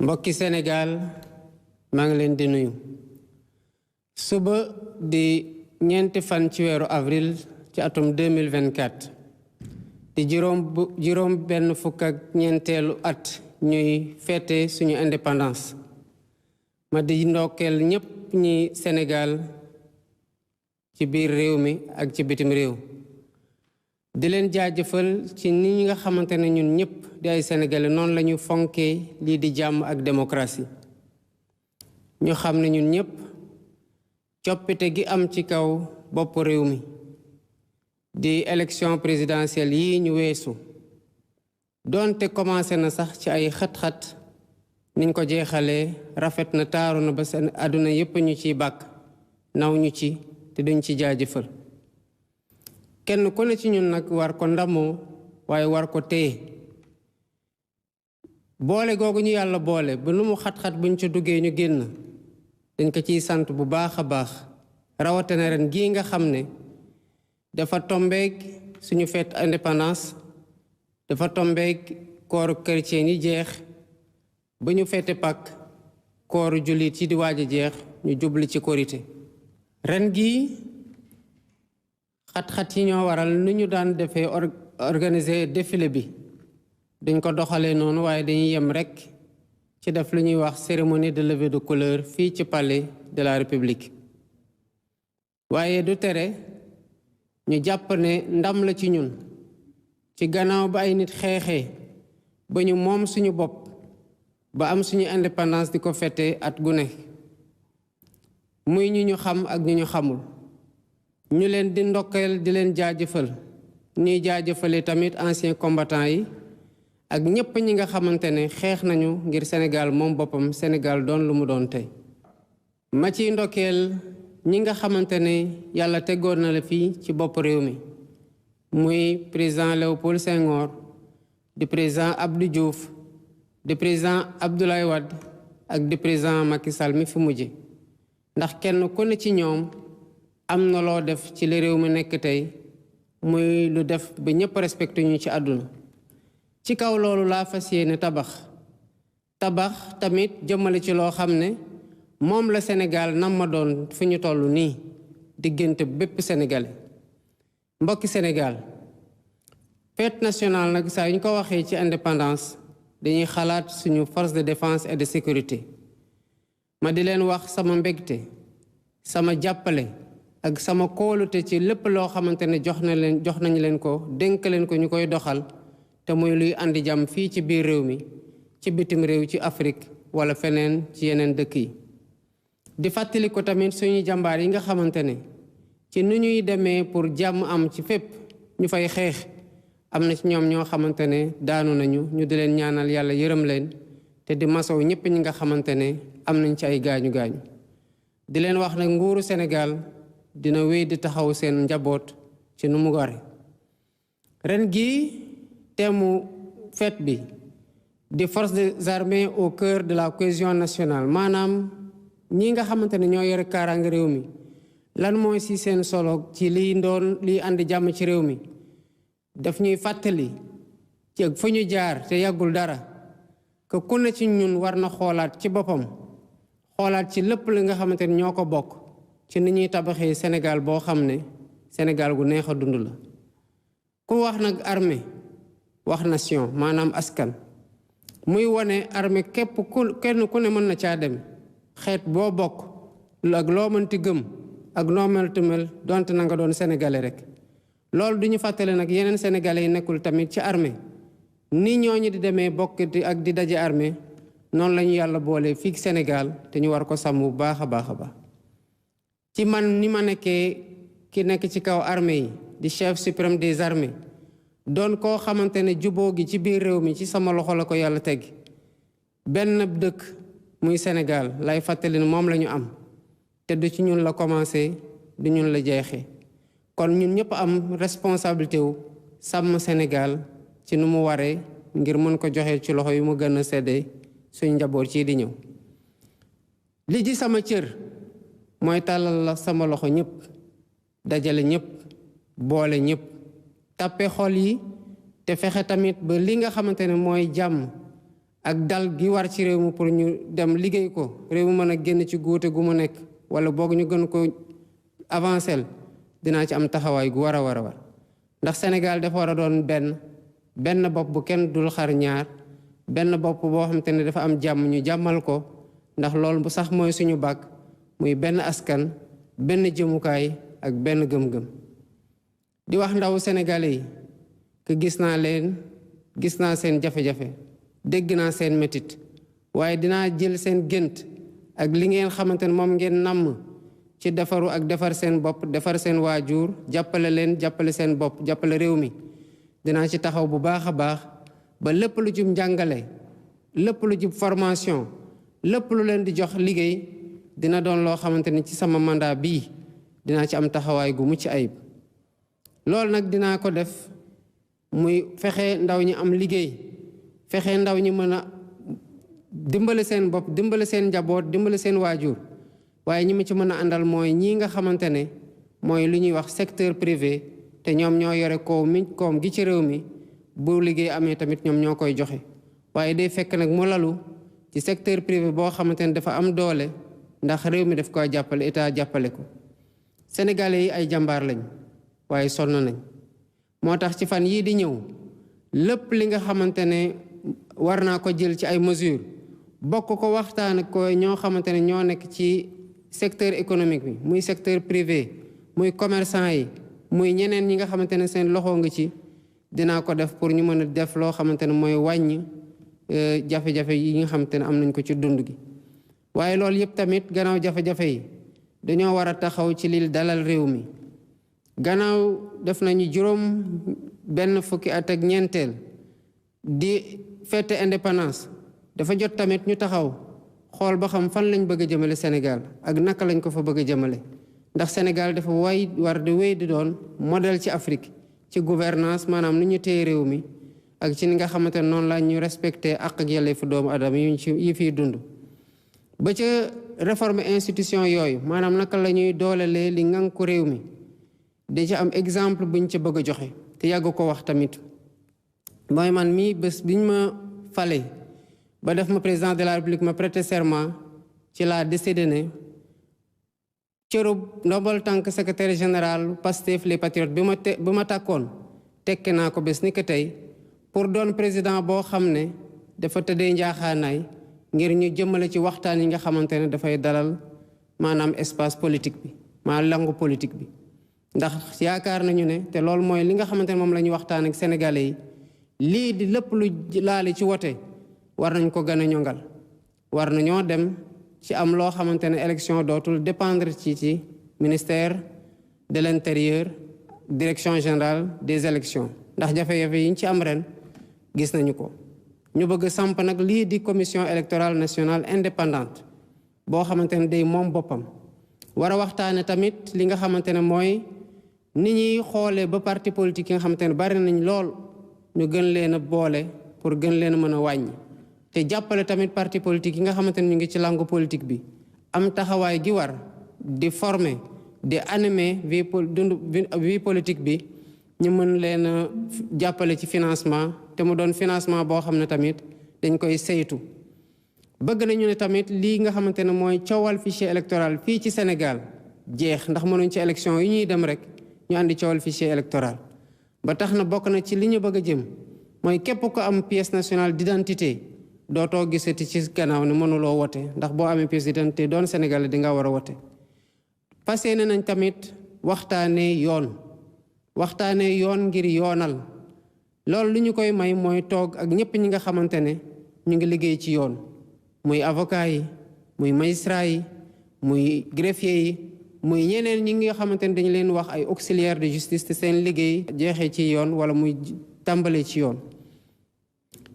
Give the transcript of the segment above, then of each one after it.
mbokki Sénégal maa ngi leen di nuyu suba di ñeenti fan ci weeru avril ci atum 2024 di juróom benn fukk ak ñeenteelu at ñuy fête suñu indépendance ma di ndokkeel ñépp ñi Sénégal ci biir réew mi ak ci bitim réew di leen jaajëfal ci ni nga xamante ne ñun ñëpp di ay sénégalais noonu la ñu fonkee lii di jàmm ak démocratie ñu xam ne ñun ñëpp coppite gi am ci kaw bopp réew mi di élection présidentielle yi ñu weesu doonte commencé na sax ci ay xat-xat niñ ko jeexalee rafet na taaru na ba seen àdduna yépp ñu ciy bàkk naw ñu ci te duñ ci jaajëfal kenn ku ne ci ñun nag war ko ndamoo waaye war ko téye boole googu ñu yàlla boole ba lu mu xat-xat buñ ci duggee ñu génn dañ ko ciy sant bu baax a baax rawatina ren gii nga xam ne dafa tombeek suñu fête indépendance dafa tombeek kooru chrétien yi jeex ba ñu fête Pâques kooru jullit yi di waaj a jeex ñu jubli ci korité ren gii xat-xat yi ñoo waral nu ñu daan defee organiser défilé bi dañ ko doxalee noonu waaye dañuy yem rekk ci def lu ñuy wax cérémonie de levée de couleur fii ci palais de la République waaye du tere ñu jàpp ne ndam la ci ñun ci gannaaw ba ay nit xeexee ba ñu moom suñu bopp ba am suñu indépendance di ko fête at gu ne muy ñu xam ak ñu xamul ñu leen di ndokkeel di leen jaajëfal ñuy jaajëfale tamit anciens combattants yi ak ñépp ñi nga xamante ne xeex nañu ngir Sénégal moom boppam Sénégal doon lu mu doon tey ma ciy ndokkeel ñi nga xamante ne yàlla teggoon na la fii ci bopp réew mi muy président Léopold Senghor di président Abdou Diouf di président Abdoulaye Wade ak di président Macky Sall mi fi mujje ndax kenn ku ne ci ñoom am na loo def ci li réew mi nekk tey muy lu def ba ñépp respecté ñu ci àdduna ci kaw loolu laa fas yéene tabax tamit jëmale ci loo xam ne moom la Sénégal nam ma doon fi ñu toll nii diggante bépp sénégalais mbokki Sénégal fête nationale nag saa yu ñu ko waxee ci indépendance dañuy xalaat suñu force de défense et de sécurité ma di leen wax sama mbégte sama jàppale ak sama kóolute ci lépp loo xamante ne jox nañ leen ko dénk leen ko ñu koy doxal te muy luy andi jàmm fii ci biir réew mi ci bitim réew ci Afrique wala feneen ci yeneen dëkk yi di fàttali ko tamit suñuy jàmbaar yi nga xamante ne ci nu ñuy demee pour jàmm am ci fépp ñu fay xeex am na ci ñoom ñoo xamante ne daanu nañu ñu di leen ñaanal yàlla yërëm leen te di masow ñépp ñi nga xamante ne am nañ ci ay gaañu-gaañu di leen wax nag nguuru Sénégal dina wéy di taxaw seen njaboot ci nu mu ware ren gi teemu fête bi di forces des armées au cœur de la cohésion nationale maanaam ñi nga xamante ne ñoo yore kaaraange réew mi lan mooy ci seen solo ci liy andi jàmm ci réew mi daf ñuy fàttali ci fa ñu jaar te yàggul dara que ku ne ci ñun war na xoolaat ci boppam xoolaat ci lépp li nga xamante ne ñoo ko bokk ci ni ñuy tabaxee Sénégal boo xam ne Sénégal gu neex a dund la ku wax nag armée wax nation maanaam askan muy wane armée kenn ku ne mën na caa dem xeet boo bokk ak loo mënti gëm ak noo melti mel donte na nga doon sénégalais rek loolu du ñu fàttale nag yeneen sénégalais yi nekkul tamit ci armée ni ñooñu di demee bokk ak di daje armée noonu la ñu yàlla boole fii Sénégal te ñu war ko sàmm bu baax a baax a baax ci man ni ma nekkee ki nekk ci kaw armée yi di chef suprême des armées doon koo xamante ne juboo gi ci biir réew mi ci sama loxo la ko yàlla teg benn dëkk muy Sénégal lay fàttali ne moom la ñu am te du ci ñun la commencé du ñun la jeexee kon ñun ñëpp am responsabilité wu sàmm Sénégal ci nu mu waree ngir mën ko joxe ci loxo yu mu gën a seddee suñ njaboot ci di ñëw li ji sama cër mooy tàllal la sama loxo ñëpp dajale ñëpp boole ñëpp tàppe xol yi te fexe tamit ba li nga xamante ne mooy jàmm ak dal gi war ci réew mi pour ñu dem liggéey ko réew mi mën a génn ci guute gu mu nekk wala boog ñu gën ko avancer dinaa ci am taxawaay gu war a war ndax Sénégal dafa war a doon benn bopp bu kenn dul xar ñaar benn bopp boo xamante ne dafa am jàmm ñu jàmmal ko ndax loolu bu sax mooy suñu bàkk muy benn askan benn jëmukaay ak benn gëm-gëm di wax ndaw sénégalais yi que gis naa seen jafe-jafe dégg naa seen métit waaye dinaa jël seen gént ak li ngeen xamante ne moom ngeen namm ci defaru ak defar seen bopp defar seen waajur jàppale leen jàppale seen bopp jàppale réew mi dinaa ci taxaw bu baax a baax ba lépp lu jub njàngale lépp lu jub formation lépp lu leen di jox liggéey dina doon loo xamante ni ci sama mandat bii dinaa ci am taxawaay gu mucc ayib loolu nag dinaa ko def muy fexe ndaw ñi am liggéey fexe ndaw ñi mën a dimbale seen bopp dimbale seen njaboot dimbale seen waajur waaye ñi ma ci mën a àndal mooy ñii nga xamante ne mooy lu ñuy wax secteur privé te ñoom ñoo yore koom gi ci réew mi bu liggéey amee tamit ñoom ñoo koy joxe waaye day fekk nag mu lalu ci secteur privé boo xamante ne dafa am doole ndax réew mi daf koy jàppale état jàppale ko sénégalais yi ay jàmbaar lañ waaye sonn nañ moo tax ci fan yii di ñëw lépp li nga xamante ne war naa ko jël ci ay mesures bokk ko waxtaan ko ñoo xamante ne ñoo nekk ci secteur économique bi muy secteur privé muy commerçant yi muy ñeneen ñi nga xamante ne seen loxo nga ci dinaa ko def pour ñu mën a def loo xamante ne mooy wàññi jafe-jafe yi nga xamante ne am nañ ko ci dund gi waaye loolu yëpp tamit gannaaw jafe-jafe yi dañoo war a taxaw ci li dalal réew mi gannaaw def nañu juróom benn fukki at ak ñeenteel di fête indépendance dafa jot tamit ñu taxaw xool ba xam fan lañ bëgg a jëmale Sénégal ak naka lañ ko fa bëgg a jëmale ndax Sénégal dafa war di wéy di doon modèle ci Afrique ci gouvernance maanaam nu ñu téye réew mi ak ci ni nga xamante ne noonu la ñu respecté àq ak yelleefu doomu adama yi fiy dund ba ca réforme institution yooyu maanaam naka la ñuy doolelee li ngan ko réew mi da ci am exemple buñ ca bëgg a joxe te yàgg ko wax tamit mooy man mii bés biñ ma fale ba def ma président de la République ma prêter serment ci laa décidé ne cërub ndombal tànk secrétaire général Pastef les Patriotes bi ma tàkkoon tekki naa ko bés ni ko tey pour doon président boo xam ne dafa tëddee njaaxaanaay ngir ñu jëmale ci waxtaan yi nga xamante ne dafay dalal maanaam espace politique bi langue politique bi ndax yaakaar nañu ne te loolu mooy li nga xamante ne moom la ñuy waxtaan ak sénégalais yi lii di lépp lu laali ci wote war nañ ko gën a ñongal war nañoo dem ci am loo xamante ne élection dootul dépendre ci ministère de l'intérieur direction générale des élections ndax jafe-jafe yi ñu ci am ren gis nañu ko ñu bëgg samp nag lii di commission électorale nationale indépendante boo xamante ne day moom boppam war a waxtaane tamit li nga xamante ne mooy ni ñuy xoolee ba parti politique yi nga xamante ne bari nañ lool ñu gën leen a boole pour gën leen a mën a wàññi te jàppale tamit parti politique yi nga xamante ne ñu ngi ci langue politique bi am taxawaay gi war di former di animer vie politique bi ñu mën leen a jàppale ci financement te mu doon financement boo xam ne tamit dañ koy saytu bëgg nañu ne tamit lii nga xamante ne mooy coowal fichier électoral fii ci Sénégal jeex ndax mënuñ ci élection yi ñuy dem rek ñu andi coowal fichier électoral ba tax na bokk na ci li ñu bëgg a jëm mooy képp ko am pièce nationale d'identité dootoo gisati ci gannaaw ne mënuloo wote ndax boo amee pièce d'identité doon Sénégalais di nga war a wote fas yéene nañ tamit waxtaanee yoon ngir yoonal loolu li ñu koy may mooy toog ak ñëpp ñi nga xamante ne ñu ngi liggéey ci yoon muy avocat yi muy magistrat yi muy greffier yi muy ñeneen ñi nga xamante ne dañu leen wax ay auxiliaire de justice te seen liggéey jeexee ci yoon wala muy tàmbalee ci yoon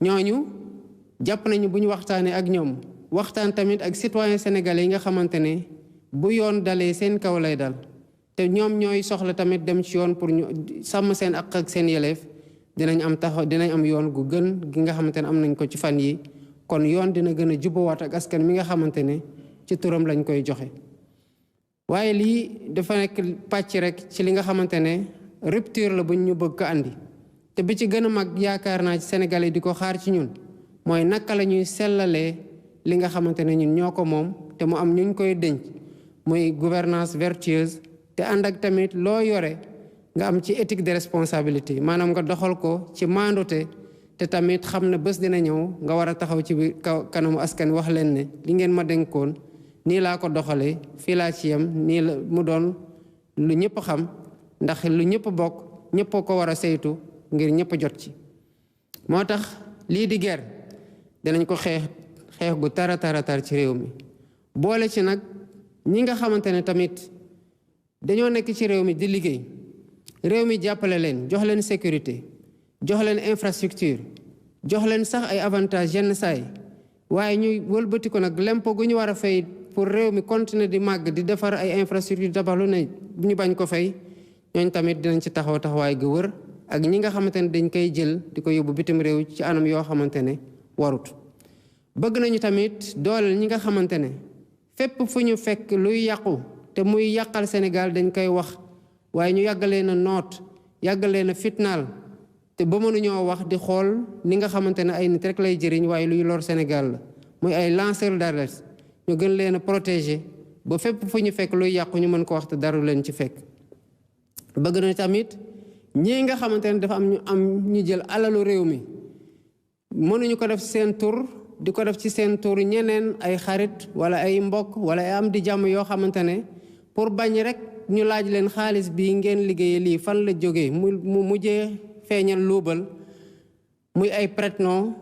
ñooñu jàpp nañu bu ñu waxtaanee ak ñoom waxtaan tamit ak citoyen sénégalais yi nga xamante ne bu yoon dalee seen kaw lay dal te ñoom ñooy soxla tamit dem ci yoon pour ñu sàmm seen àq ak seen yeleef dinañ am yoon gu gën gi nga xamante ne am nañ ko ci fan yi kon yoon dina gën a jubbawaat ak askan mi nga xamante ne ci turam lañ koy joxe waaye lii dafa nekk pàcc rek ci li nga xamante ne rupture la buñ ñu bëgg ko andi te bi ci gën a mag yaakaar naa ci Sénégalais di ko xaar ci ñun mooy naka la ñuy sellalee li nga xamante ne ñun ñoo ko moom te mu am ñu koy denc muy gouvernance vertueuse te ànd ak tamit loo yore nga am ci éthique de responsabilité maanaam nga doxal ko ci maandute te tamit xam ne bés dina ñëw nga war a taxaw ci kanamu askan wax leen ne li ngeen ma dénkoon nii laa ko doxalee fii laa ci yem nii la mu doon lu ñëpp xam ndax lu ñëpp bokk ñëpp ko war a saytu ngir ñëpp jot ci. moo tax lii di guerre dinañ ko xeex gu tar ci réew mi boole ci nag ñi nga xamante ne tamit dañoo nekk ci réew mi di liggéey réew mi jàppale leen jox leen sécurité jox leen infrastructure jox leen sax ay avantages yenn saay waaye ñuy wëlbati ko nag lempo gu ñu war a fay pour réew mi continuer di màgg di defar ay infrastructure tabax lu ne bu ñu bañ ko fay ñooñ tamit dinañ ci taxaw taxawaay gu wër ak ñi nga xamante ne dañ koy jël di ko yóbbu bitim réew ci anam yoo xamante ne warut. bëgg nañu tamit dooleel ñi nga xamante ne fépp fu ñu fekk luy yàqu te muy yàqal Sénégal dañ koy wax waaye ñu yàggalee na noot yàggalee na fitnaal te ba mënuñoo wax di xool ni nga xamante ne ay nit rek lay jëriñ waaye luy lor Sénégal la muy ay lanceur d'alerte ñu gën leen a protéger ba fépp fu ñu fekk luy yàqu ñu mën ko wax te dara leen ci fekk. bëgg na tamit ñii nga xamante ne dafa am ñu jël alalu réew mi mënuñu ko def seen tur di ko def ci seen tur ñeneen ay xarit wala ay mbokk wala ay am di jàmm yoo xamante ne pour bañ rek ñu laaj leen xaalis bi ngeen liggéeyee lii fan la jógee mu mujjee feeñal luubal muy ay prête-nom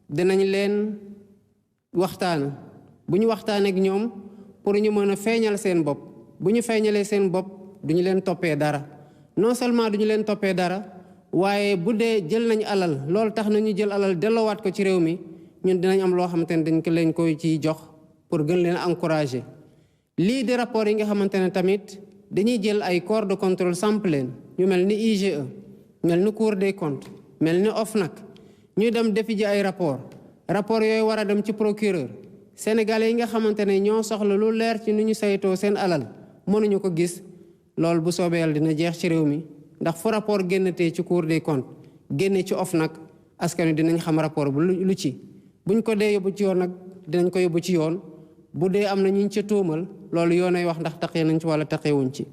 dinañ leen waxtaan bu ñu waxtaanee ak ñoom pour ñu mën a feeñal seen bopp bu ñu feeñalee seen bopp duñu leen toppee dara non seulement duñu leen toppee dara waaye bu dee jël nañ alal loolu tax na ñu jël alal delloowaat ko ci réew mi ñun dinañ am loo xamante ne dañ ko leen koy ciy jox pour gën leen encourager. lii di rapport yi nga xamante ne tamit dañuy jël ay corps de contrôle samp leen ñu mel ni IGE mel ni Cour des comptes mel ni OFNAC ñuy dem defi ji ay rapport yooyu war a dem ci procureur sénégalais yi nga xamante ne ñoo soxla lu leer ci nu ñu saytoo seen alal mënuñu ko gis loolu bu soobee yàlla dina jeex ci réew mi ndax fu rapport génnatee ci Cour des comptes génne ci OFNAC askan wi dinañ xam rapport bu lu ci buñ ko dee yóbbu ci yoon nag dinañ ko yóbbu ci yoon bu dee am na ñu ca tuumal loolu yoonay wax ndax taqee nañ ci wala taqeewuñ ci.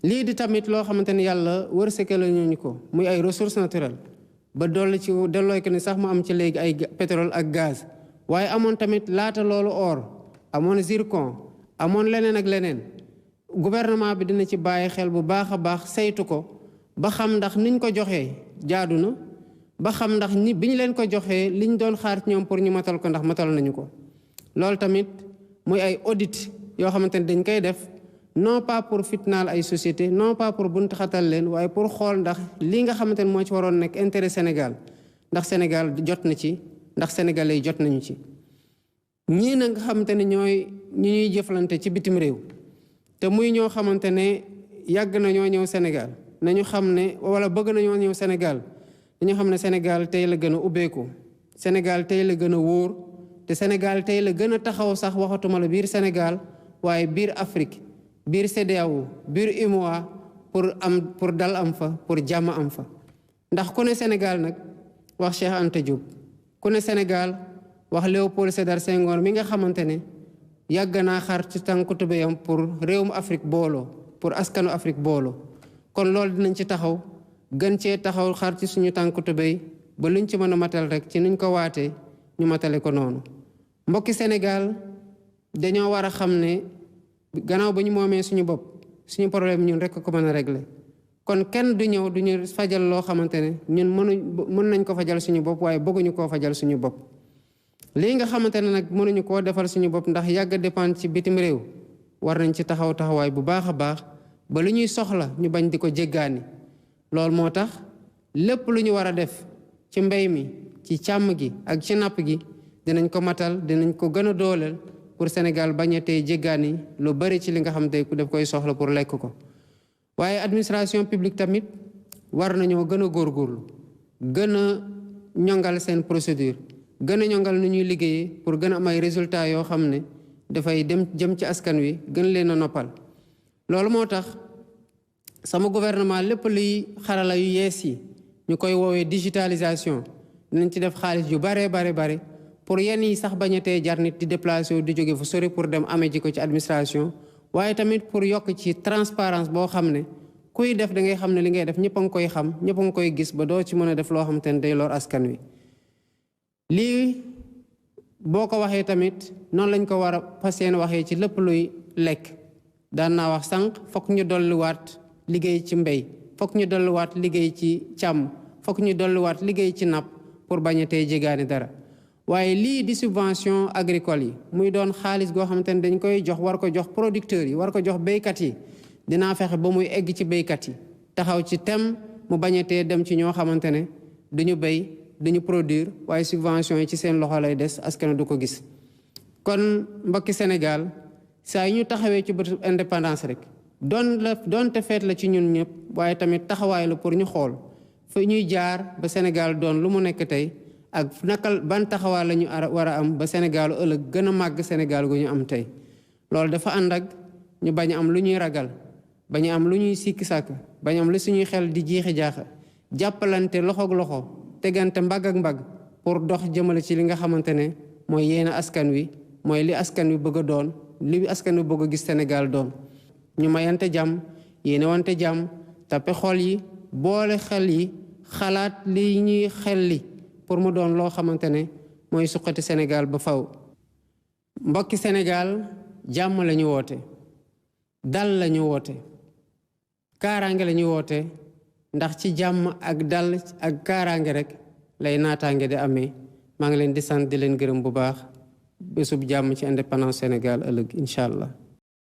lii di tamit loo xamante ne yàlla wërsëgal ñu ko muy ay ressources naturelles ba dolli ci dellooy ko ni sax mu am ci léegi ay pétrole ak gaz waaye amoon tamit laata loolu or amoon zircon amoon leneen ak leneen gouvernement bi dina ci bàyyi xel bu baax a baax saytu ko ba xam ndax niñ ko joxee jaadu na ba xam ndax bi ñu leen ko joxee liñ doon xaar ci ñoom pour ñu matal ko ndax matal nañu ko. loolu tamit muy ay audit yoo xamante ne dañ koy def non pas pour fitnaal ay société non pas pour bunt xatal leen waaye pour xool ndax li nga xamante ne moo ci waroon nekk intérêt Sénégal ndax Sénégal jot na ci ndax sénégalais yi jot nañu ci. ñii na nga xamante ne ñooy ñi ñuy jëflante ci bitim réew te muy ñoo xamante ne yàgg na ñoo ñëw Sénégal nañu xam ne wala bëgg nañoo ñëw Sénégal dañu xam ne Sénégal tey la gën a ubbeeku Sénégal tey la gën a wóor te Sénégal tey la gën a taxaw sax waxatuma la biir Sénégal waaye biir Afrique biir CEDEAO biir UMOA pour dal am fa pour jàmm am fa. ndax ku ne Sénégal nag wax Cheikh Anta Diop ku ne Sénégal wax Léopold Sédar Senghor mi nga xamante ne yàgg naa xar ci tànku tubéyam pour réewum Afrique booloo pour askanu Afrique booloo kon loolu dinañ ci taxaw gën cee taxaw xar ci suñu tànku tubéy ba luñ ci mën a matal rek ci nuñ ko waatee ñu matale ko noonu. mbokki Sénégal dañoo war a xam ne gannaaw ba ñu moomee suñu bopp suñu problème ñun rek ko mën a régler kon kenn du ñëw du ñu fajal loo xamante ne ñun mën nañ ko fajal suñu bopp waaye bëgguñu koo fajal suñu bopp. lii nga xamante ne nag mënuñu koo defal suñu bopp ndax yàgg a dépendre ci bitim réew war nañ ci taxawaay bu baax a baax ba lu ñuy soxla ñu bañ di ko jéggaani. loolu moo tax lépp lu ñu war a def ci mbéy mi ci càmm gi ak ci napp gi dinañ ko matal dinañ ko gën a dooleel pour Sénégal bañ a tey jéggaani lu bari ci li nga xam te ku def koy soxla pour lekk ko. waaye administration publique tamit war nañoo gën a góorgóorlu gën a ñongal seen procédure gën a ñongal nu ñuy liggéeyee pour gën a am ay résultats yoo xam ne dafay jëm ci askan wi gën leen a noppal. loolu moo tax sama gouvernement lépp luy xarala yu yees yi ñu koy woowee digitalisation dinañ ci def xaalis yu bare pour yenn yi sax bañatee jar nit di déplacer wu di jóge fu sori pour dem amee ji ko ci administration waaye tamit pour yokk ci transparence boo xam ne kuy def da ngay xam ne li ngay def ñëpp a ngi koy xam ñëpp a ngi koy gis ba doo ci mën a def loo xam te ne day lor askan wi. lii boo ko waxee tamit noonu lañ ko war a fas yéene waxee ci lépp luy lekk daan naa wax sànq fokk ñu dolliwaat liggéey ci mbéy fokk ñu dolliwaat liggéey ci càmm fokk ñu dolliwaat liggéey ci napp pour bañ a tey jégaani dara. waaye lii di subvention agricole yi muy doon xaalis goo xamante ne dañ koy jox war ko jox producteurs yi war ko jox béykat yi dinaa fexe ba muy egg ci béykat yi taxaw ci tem mu bañatee dem ci ñoo xamante ne duñu béy duñu produire waaye subvention yi ci seen loxo lay des askan du ko gis. kon mbokki Sénégal saa yi ñu taxawee ci bëtu indépendance rek doonte feet la ci ñun ñëpp waaye tamit taxawaay la pour ñu xool fa ñuy jaar ba Sénégal doon lu mu nekk tey ak nakal ban taxawaay la ñu war a am ba Sénégal ëllëg gën a màgg Sénégal gu ñu am tey. loolu dafa ànd ak ñu bañ am lu ñuy ragal bañ am lu ñuy sikki sàkk bañ am lu suñuy xel di jiixi jaaxa jàppalante loxoog loxo tegante mbagg ak mbagg pour dox jëmale ci li nga xamante ne mooy yéene askan wi mooy li askan wi bëgg a doon li askan wi bëgg a gis Sénégal doon. ñu mayante jàmm yéene wante jàmm tappe xol yi boole xel yi xalaat li ñuy xel li pour mu doon loo xamante ne mooy suqati Sénégal ba faw. mbokki Sénégal jàmm la ñu woote dal la ñu woote kaaraange la ñu woote ndax ci jàmm ak dal ak kaaraange rek lay naataange di amee. maa ngi leen di sant di leen gërëm bu baax bésub jàmm ci indépendance Sénégal ëllëg incha allah.